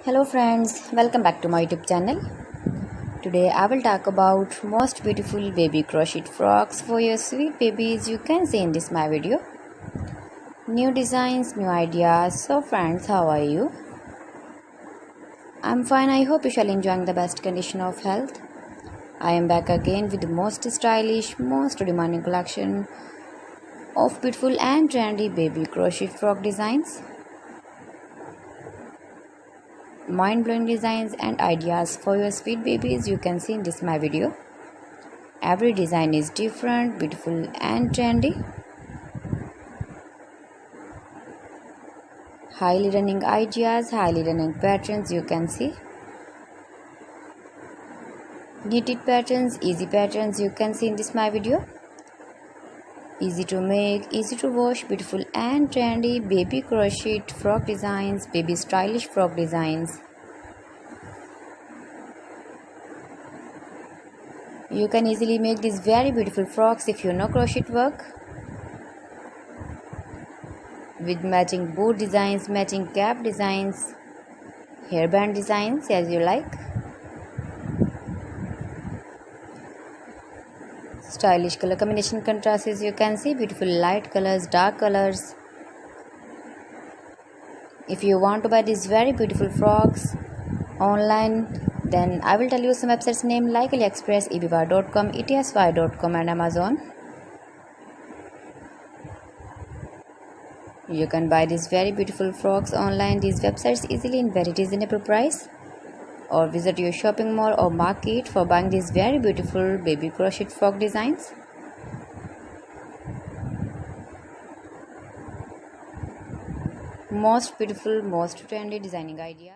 Hello friends, welcome back to my YouTube channel. Today I will talk about most beautiful baby crochet frocks for your sweet babies. You can see in this my video. New designs, new ideas. So friends, how are you? I'm fine. I hope you shall enjoying the best condition of health. I am back again with the most stylish, most demanding collection of beautiful and trendy baby crochet frock designs. Mind-blowing designs and ideas for your sweet babies you can see in this my video. Every design is different, beautiful and trendy. Highly running ideas, highly running patterns you can see. Knitted patterns, easy patterns you can see in this my video. Easy to make, easy to wash, beautiful and trendy baby crochet frock designs, baby stylish frock designs. You can easily make these very beautiful frocks if you know crochet work. With matching boot designs, matching cap designs, hairband designs as you like. Stylish color combination contrasts you can see, beautiful light colors, dark colors. If you want to buy these very beautiful frocks online, then I will tell you some websites name like AliExpress, eBay.com, etsy.com and Amazon. You can buy these very beautiful frocks online, these websites easily in very reasonable price. Or visit your shopping mall or market for buying these very beautiful baby crochet frock designs. Most beautiful, most trendy designing idea.